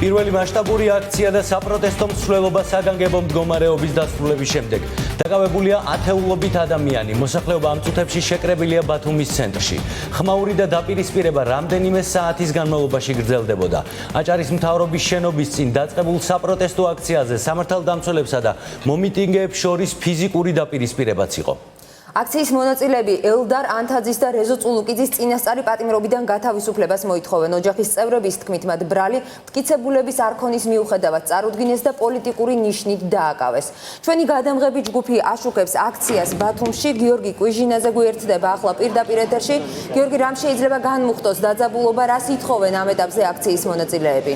პირველი მასშტაბური აქცია და საპროტესტო მსვლელობა საგანგებო მდგომარეობის დასრულების შემდეგ. დაკავებულია ათეულობით ადამიანი. მოსახლეობა ამ წუთებში შეკრებილია ბათუმის ცენტრში. ხმაური და დაპირისპირება რამდენიმე საათის განმავლობაში გრძელდებოდა. აჭარის მთავრობის შენობის წინ დაწყებულ საპროტესტო აქციაზე სამართალდამცველებსა და მომიტინგეებს შორის ფიზიკური დაპირისპირებაც იყო. აქციის მონაწილეები ელდარ ანთაძის და რეზო წულუკიძის წინასწარი პატიმრობიდან გათავისუფლებას მოითხოვენ. ოჯახის წევრების თქმით, მათ ბრალი მტკიცებულების არქონის მიუხედავად წარუდგინეს და პოლიტიკური ნიშნით დააკავეს. ჩვენი გადამღები ჯგუფი აშუქებს აქციას ბათუმში. გიორგი კვიჟინაძე გვერდება ახლა პირდაპირ ეთერში. გიორგი, რამ შეიძლება განმუხტოს დაძაბულობა, რას ითხოვენ ამ ეტაპზე აქციის მონაწილეები?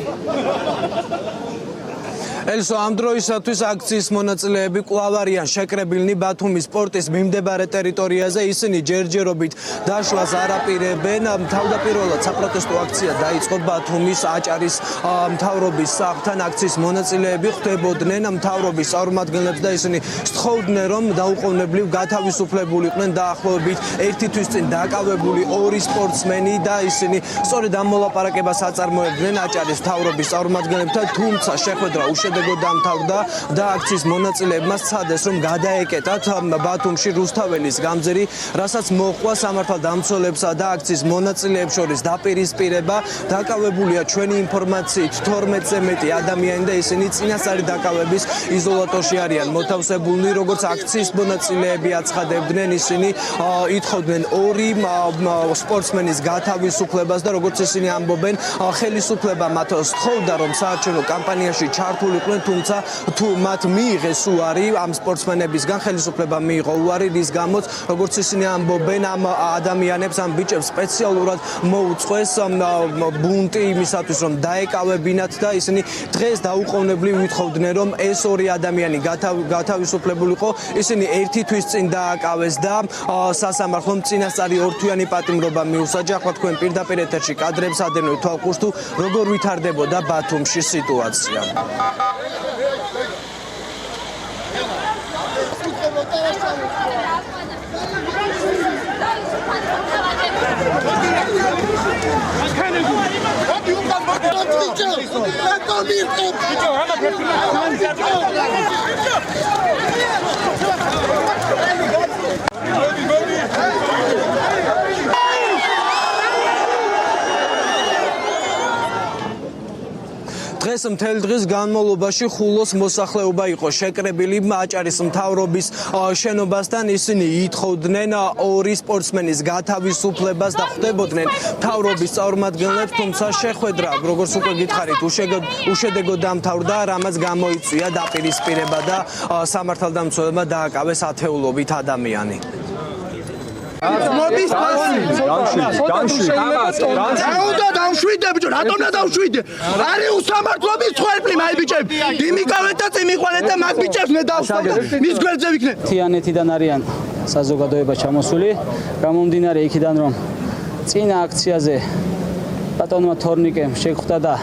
ელსო, ამ დროისათვის აქციის მონაწილეები კვლავ არიან შეკრებილნი ბათუმის პორტის მიმდებარე ტერიტორიაზე. ისინი ჯერჯერობით დაშლას არაპირებენ. თავდაპირველად საპროტესტო აქცია დაიწყო ბათუმის აჭარის მთავრობის სახლთან. აქციის მონაწილეები ხვდებოდნენ მთავრობის წარმომადგენლებს და ისინი სთხოვდნენ, რომ დაუყოვნებლივ გათავისუფლებულიყვნენ დაახლოებით ერთი თვის წინ დაკავებული ორი სპორტსმენი და ისინი სწორედ ამ მოლაპარაკებას აწარმოებდნენ აჭარის მთავრობის წარმომადგენლებთან, თუმცა შეხვედრა უშედეგოდ დამთავრდა და აქციის მონაწილეებმა სცადეს, რომ გადაეკეტათ ბათუმში რუსთაველის გამზირი, რასაც მოჰყვა სამართალდამცველებსა და აქციის მონაწილეებს შორის დაპირისპირება. დაკავებულია ჩვენი ინფორმაციით 12-ზე მეტი ადამიანი და ისინი წინასწარი დაკავების იზოლატორში არიან მოთავსებულნი. როგორც აქციის მონაწილეები აცხადებდნენ, ისინი ითხოვდნენ ორი სპორტსმენის გათავისუფლებას და როგორც ისინი ამბობენ, ხელისუფლება მათ სთხოვდა, რომ საარჩევნო კამპანიაში ჩართულიყვნენ, თუმცა თუ მათ მიიღეს უარი ამ სპორტსმენებისგან, ხელისუფლება მიიღო უარი, რის გამოც როგორც ისინი ამბობენ, ამ ადამიანებს, ამ ბიჭებს სპეციალურად მოუწყვეს ბუნტი იმისათვის, რომ დაეკავებინათ და ისინი დღეს დაუყოვნებლივ ვითხოვდნენ, რომ ეს ორი ადამიანი გათავისუფლებულიყო. ისინი ერთი თვის წინ დააკავეს და სასამართლომ წინასწარი ორთვიანი პატიმრობა მიუსაჯა. ახლა თქვენ პირდაპირ ეთერში კადრებს ადევნებთ თვალყურს, თუ როგორ ვითარდებოდა ბათუმში სიტუაცია. დღეს მთელ დღის განმავლობაში ხულოს მოსახლეობა იყო შეკრებილი აჭარის მთავრობის შენობასთან. ისინი ითხოვდნენ ორი სპორტსმენის გათავისუფლებას და ხვდებოდნენ მთავრობის წარმომადგენლებს, თუმცა შეხვედრა, როგორც უკვე გითხარით, უშედეგოდ დამთავრდა, რამაც გამოიწვია დაპირისპირება და სამართალდამცველებმა დააკავეს ათეულობით ადამიანი. დავშვიდე ბიჭო, რატომ და დავშვიდე? არის უსამართლობის ცხვერპლი, მაი ბიჭები. იმიკავეთ და წიმიყვალეთ და მაგ ბიჭებს მე დავსვამ და მის გვერდზე ვიქნებ. თიანეთიდან არიან საზოგადოება ჩამოსული, გამომდინარე იქიდან, რომ წინა აქციაზე ბატონმა თორნიკემ შეხვდა და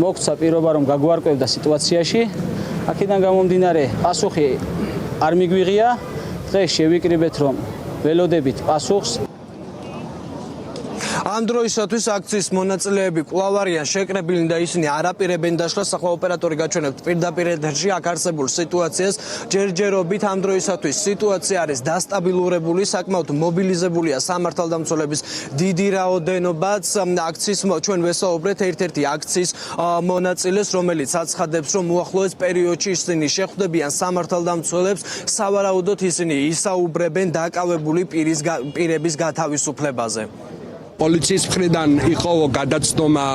მოგცა პირობა, რომ გაგვარკვევდა სიტუაციაში. აქედან გამომდინარე პასუხი არ მიგვიღია. დღეს შევიკრიბეთ, რომ ველოდებით პასუხს. ამ დროისათვის აქციის მონაწილეები კვლავ არიან შეკრებილნი და ისინი არაპირებენ დაშლას. ახლა ოპერატორი გაჩვენებთ პირდაპირ ეთერში აქ არსებულ სიტუაციას. ჯერჯერობით ამ დროისათვის სიტუაცია არის დასტაბილურებული, საკმაოდ მობილიზებულია სამართალდამცველების დიდი რაოდენობაც. აქციის ჩვენ ვესაუბრეთ ერთ-ერთი აქციის მონაწილეს, რომელიც აცხადებს, რომ უახლოეს პერიოდში ისინი შეხვდებიან სამართალდამცველებს, სავარაუდოდ ისინი ისაუბრებენ დაკავებული პირების გათავისუფლებაზე. პოლიციის მხრიდან იყო გადაცნობა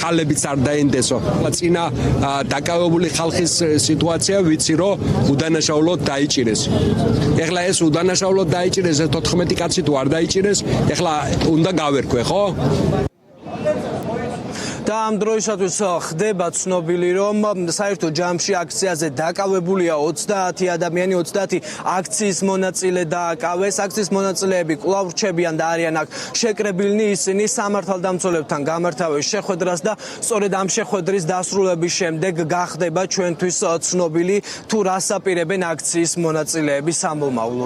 ქალებიც არ დაენდესო. წინა დაკავებული ხალხის სიტუაცია ვიცი, რომ უდანაშაულოდ დაიჭირეს. ეხლა ეს უდანაშაულოდ დაიჭირეს, 14 კაცი თუ არ დაიჭირეს, ეხლა უნდა გავერქვე, ხო? და ამ დროისათვის ხდება ცნობილი, რომ საერთო ჯამში აქციაზე დაკავებულია 30 ადამიანი, 30 აქციის მონაწილე დააკავეს. აქციის მონაწილეები კვლავ რჩებიან და არიან აქ შეკრებილნი. ისინი სამართალდამცველებთან გამართავენ შეხვედრას და სწორედ ამ შეხვედრის დასრულების შემდეგ გახდება ჩვენთვის ცნობილი, თუ რას აპირებენ აქციის მონაწილეები სამომავლოდ.